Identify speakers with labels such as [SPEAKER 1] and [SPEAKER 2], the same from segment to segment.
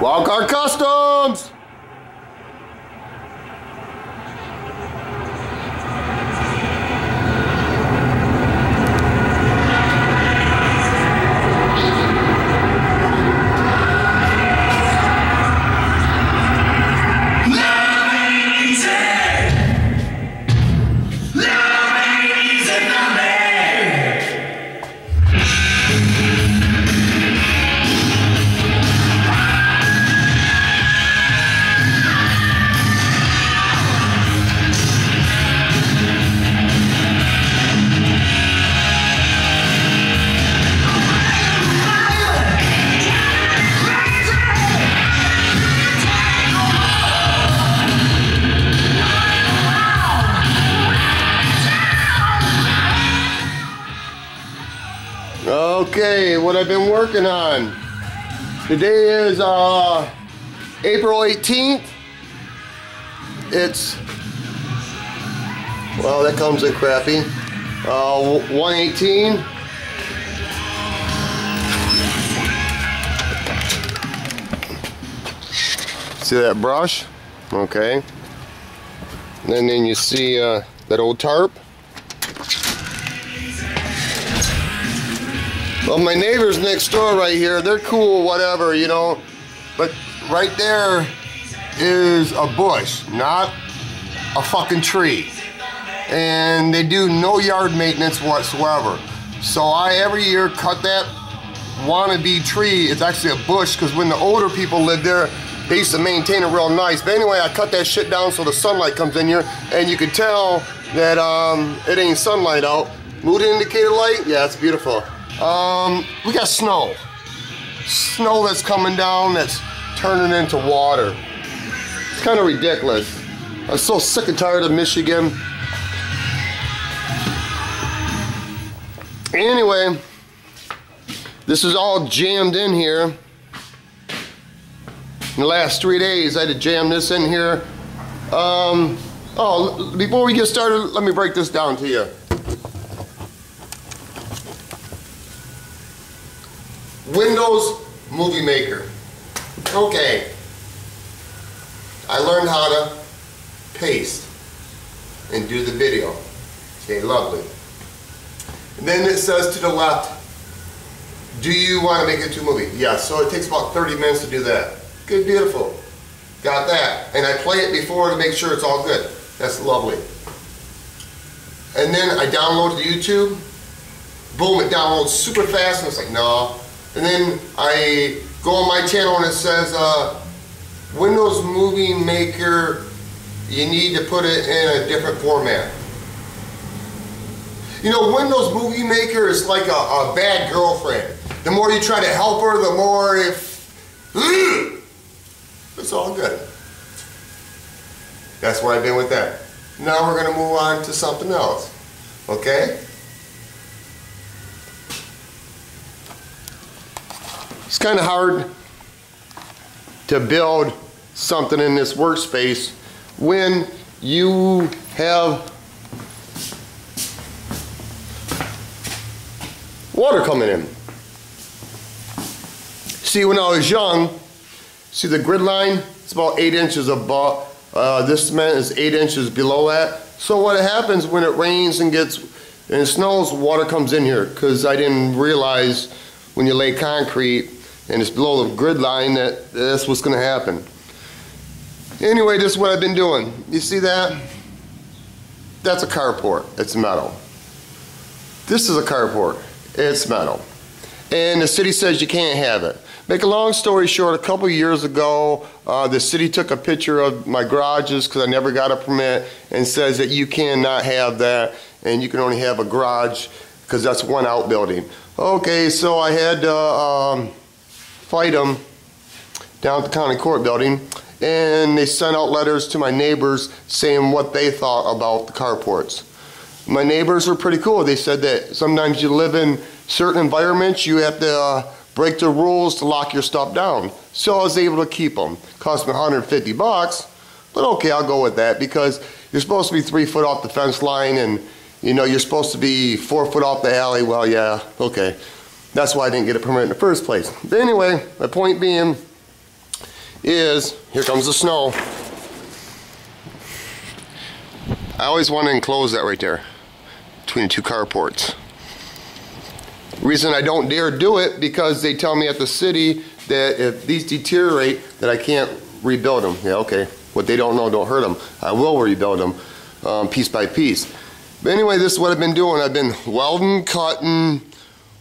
[SPEAKER 1] Wildcard Customs! Okay, what I've been working on. Today is April 18th. It's, well, that comes in crappy. 118. See that brush? Okay. And then you see that old tarp. Well, my neighbors next door right here, they're cool, whatever, you know, but right there is a bush, not a fucking tree. And they do no yard maintenance whatsoever. So I, every year, cut that wannabe tree. It's actually a bush, because when the older people lived there, they used to maintain it real nice. But anyway, I cut that shit down so the sunlight comes in here, and you can tell that it ain't sunlight out. Mood indicator light, yeah, it's beautiful. We got snow. Snow that's coming down that's turning into water. It's kind of ridiculous. I'm so sick and tired of Michigan. Anyway, this is all jammed in here. In the last 3 days, I had to jam this in here. Oh, before we get started, let me break this down to you. Windows Movie Maker. Okay. I learned how to paste and do the video. Okay, lovely. And then it says to the left, do you want to make it to a movie? Yes, so it takes about 30 minutes to do that. Good, beautiful. Got that. And I play it before to make sure it's all good. That's lovely. And then I download to YouTube. Boom, it downloads super fast, and it's like, no. And then I go on my channel and it says, Windows Movie Maker, you need to put it in a different format. You know, Windows Movie Maker is like a bad girlfriend. The more you try to help her, the more it's all good. That's where I've been with that. Now we're going to move on to something else. Okay? It's kind of hard to build something in this workspace when you have water coming in. See, when I was young, see the grid line? It's about 8 inches above. This cement is 8 inches below that. So what happens when it rains and it snows, water comes in here, because I didn't realize when you lay concrete and it's below the grid line that's what's going to happen. Anyway, this is what I've been doing. You see that? That's a carport. It's metal. This is a carport. It's metal. And the city says you can't have it. Make a long story short, a couple years ago, the city took a picture of my garages because I never got a permit and says that you cannot have that and you can only have a garage because that's one outbuilding. Okay, so I had to fight them down at the county court building, and they sent out letters to my neighbors saying what they thought about the carports. My neighbors were pretty cool. They said that sometimes you live in certain environments, you have to break the rules to lock your stuff down. So I was able to keep them. Cost me 150 bucks, but okay, I'll go with that because you're supposed to be 3 foot off the fence line and you know, you're supposed to be 4 foot off the alley. Well, yeah, okay. That's why I didn't get a permit in the first place. But anyway, my point being, is, here comes the snow. I always want to enclose that right there between the two carports. Reason I don't dare do it because they tell me at the city that if these deteriorate that I can't rebuild them. Yeah, okay. What they don't know, don't hurt them. I will rebuild them piece by piece. But anyway, this is what I've been doing. I've been welding, cutting,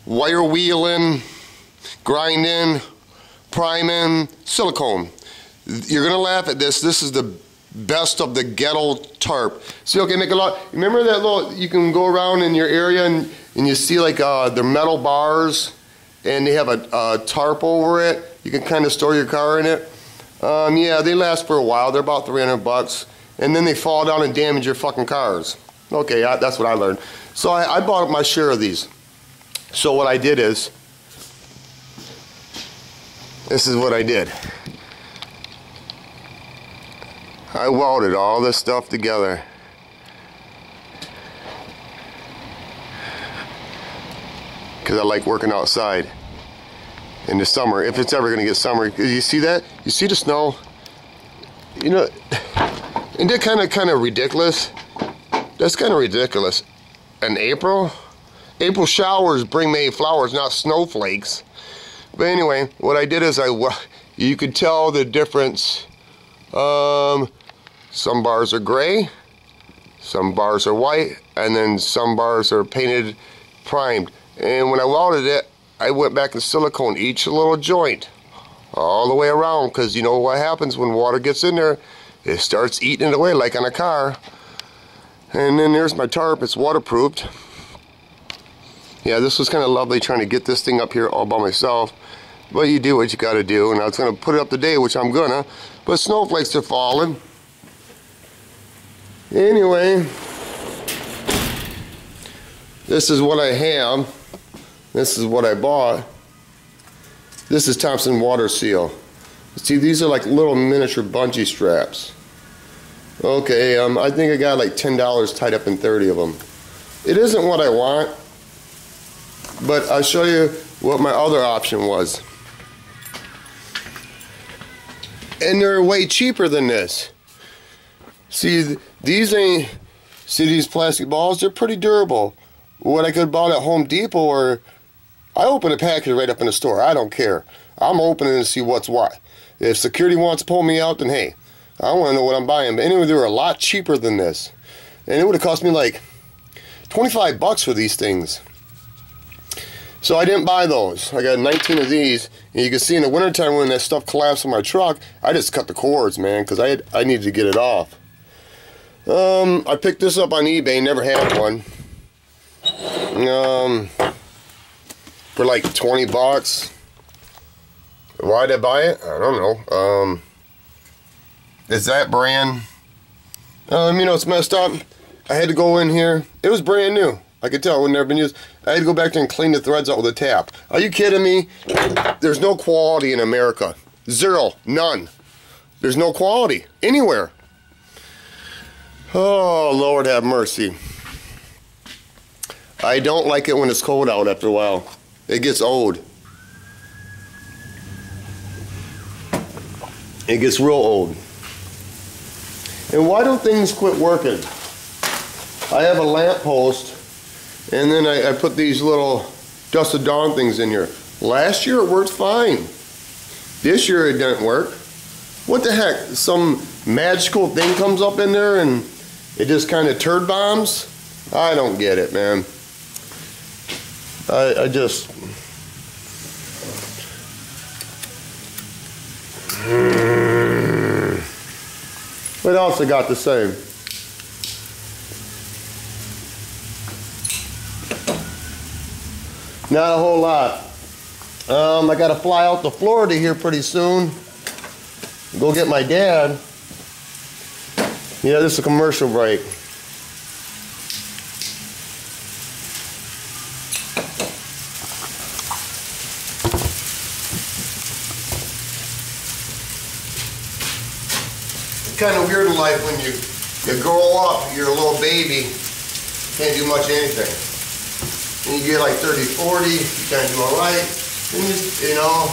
[SPEAKER 1] wire wheeling, grinding, priming, silicone. You're gonna laugh at this. This is the best of the ghetto tarp. See, okay, make a lot. Remember that little, you can go around in your area and you see like the metal bars and they have a tarp over it. You can kind of store your car in it. Yeah, they last for a while. They're about 300 bucks. And then they fall down and damage your fucking cars. Okay, that's what I learned. So I bought up my share of these. So what I did is, this is what I did. I welded all this stuff together. Because I like working outside in the summer, if it's ever going to get summer. You see that? You see the snow? You know, isn't that kind of ridiculous? That's kind of ridiculous. In April showers bring May flowers, not snowflakes. But anyway, what I did is you could tell the difference. Some bars are gray, some bars are white, and then some bars are painted, primed. And when I welded it, I went back and silicone each little joint all the way around, because you know what happens when water gets in there? It starts eating it away like on a car. And then there's my tarp. It's waterproofed. Yeah, this was kind of lovely trying to get this thing up here all by myself. But you do what you got to do. And I was going to put it up today, which I'm gonna. But snowflakes are falling. Anyway, this is what I have. This is what I bought. This is Thompson water seal. See, these are like little miniature bungee straps. Okay, I think I got like $10 tied up in 30 of them. It isn't what I want, but I'll show you what my other option was. And they're way cheaper than this. See, these plastic balls, they're pretty durable. What I could have bought at Home Depot, or I open a package right up in the store. I don't care. I'm opening to see what's what. If security wants to pull me out, then hey, I want to know what I'm buying. But anyway, they were a lot cheaper than this. And it would have cost me like 25 bucks for these things. So I didn't buy those. I got 19 of these. And you can see in the wintertime when that stuff collapsed on my truck, I just cut the cords, man, because I needed to get it off. I picked this up on eBay, never had one. For like 20 bucks. Why did I buy it? I don't know. It's that brand. You know, it's messed up. I had to go in here. It was brand new. I could tell it would never been used. I had to go back there and clean the threads out with a tap. Are you kidding me? There's no quality in America. Zero. None. There's no quality anywhere. Oh, Lord have mercy. I don't like it when it's cold out after a while. It gets old. It gets real old. And why don't things quit working? I have a lamp post, and then I put these little Dust of Dawn things in here. Last year it worked fine. This year it didn't work. What the heck? Some magical thing comes up in there and it just kind of turd bombs? I don't get it, man. I just... What else I got to say? Not a whole lot. I got to fly out to Florida here pretty soon. Go get my dad. Yeah, this is a commercial break. Kind of weird in life when you grow up, you're a little baby, can't do much of anything. And you get like 30, 40, you can't do all right. And you know,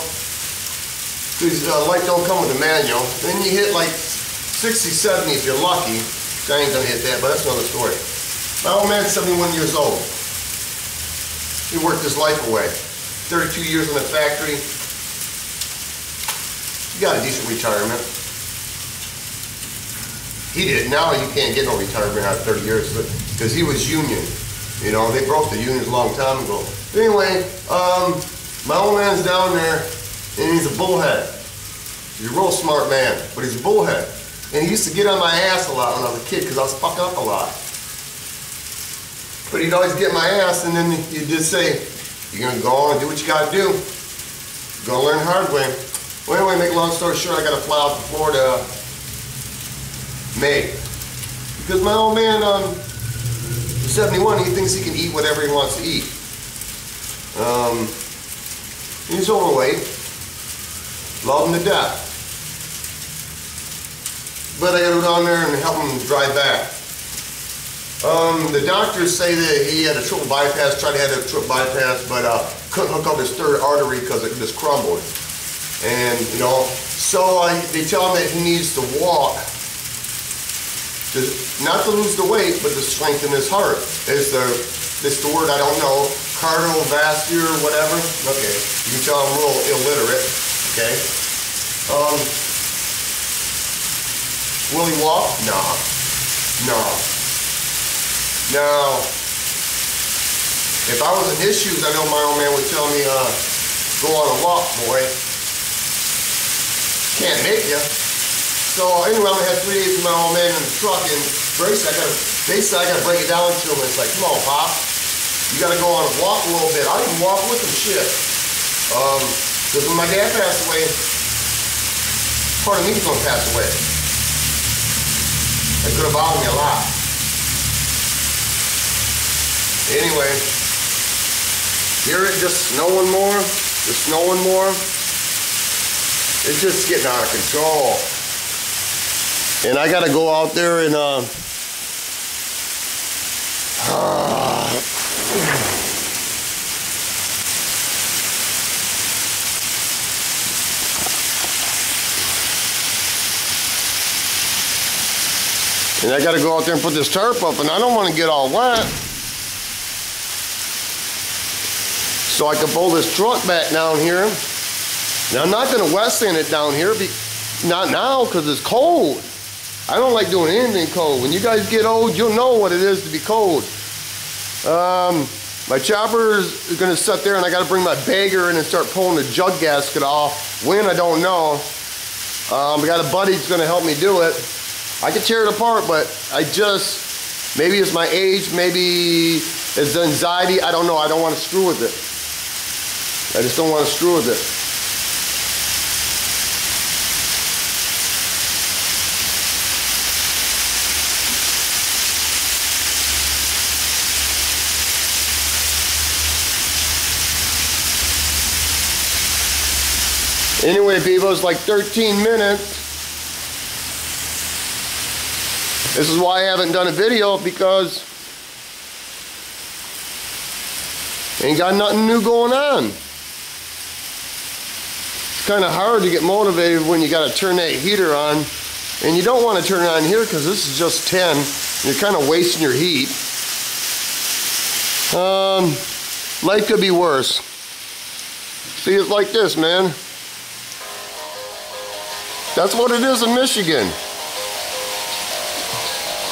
[SPEAKER 1] Because light don't come with a manual. Then you hit like 60, 70 if you're lucky. I ain't gonna hit that, but that's another story. My old man's 71 years old. He worked his life away. 32 years in the factory. He got a decent retirement. He did. Now you can't get no retirement out of 30 years because he was union. You know, they broke the unions a long time ago. But anyway, my old man's down there and he's a bullhead. He's a real smart man, but he's a bullhead. And he used to get on my ass a lot when I was a kid because I was fucking up a lot. But he'd always get my ass, and then he'd just say, you're gonna go on and do what you gotta do. You're gonna learn the hard way. Well, anyway, make a long story short, I gotta fly out to Florida May. Because my old man, 71, he thinks he can eat whatever he wants to eat. He's overweight. Love him to death. But I gotta go down there and help him drive back. The doctors say that he had a triple bypass, tried to have a triple bypass, but couldn't hook up his third artery because it just crumbled. And, you know, so they tell him that he needs to walk, not to lose the weight, but to strengthen his heart. Is the word I don't know, cardiovascular, whatever. Okay, you can tell I'm real illiterate. Okay. Will he walk? Nah. No. Now, if I was in his shoes, I know my old man would tell me, go on a walk, boy. Can't make you. So anyway, I'm gonna have 3 days with my old man in the truck, and basically I gotta break it down to him. It's like, come on, Pop, you gotta go on a walk a little bit. I can walk with him, shit. Because when my dad passed away, part of me was gonna pass away. It could have bothered me a lot. Anyway, hear it just snowing more, just snowing more. It's just getting out of control. And I gotta go out there and I gotta go out there and put this tarp up, and I don't want to get all wet. So I can pull this truck back down here. Now I'm not gonna wet sand it down here, not now because it's cold. I don't like doing anything cold. When you guys get old, you'll know what it is to be cold. My chopper is gonna sit there, and I gotta bring my bagger in and start pulling the jug gasket off. When, I don't know. I got a buddy that's gonna help me do it. I can tear it apart, but maybe it's my age, maybe it's anxiety, I don't know. I don't want to screw with it. I just don't want to screw with it. Anyway, people, it's like 13 minutes. This is why I haven't done a video, because ain't got nothing new going on. It's kind of hard to get motivated when you got to turn that heater on, and you don't want to turn it on here because this is just 10. You're kind of wasting your heat. Life could be worse. See, it's like this, man. That's what it is in Michigan.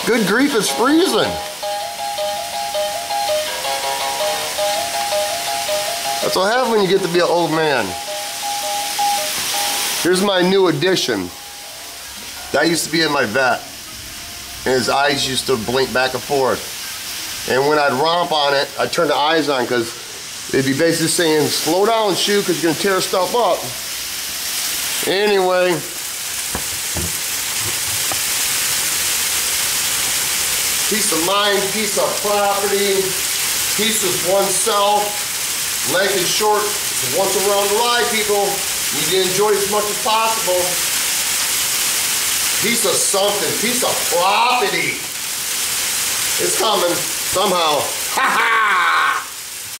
[SPEAKER 1] Good grief, it's freezing. That's what happens when you get to be an old man. Here's my new addition. That used to be in my vet. And his eyes used to blink back and forth. And when I'd romp on it, I'd turn the eyes on because they'd be basically saying, slow down, shoe, because you're going to tear stuff up. Anyway. Peace of mind, piece of property, peace with oneself. Life is short. It's once around the ride, people. You need to enjoy as much as possible. Piece of something, piece of property. It's coming somehow. Ha ha!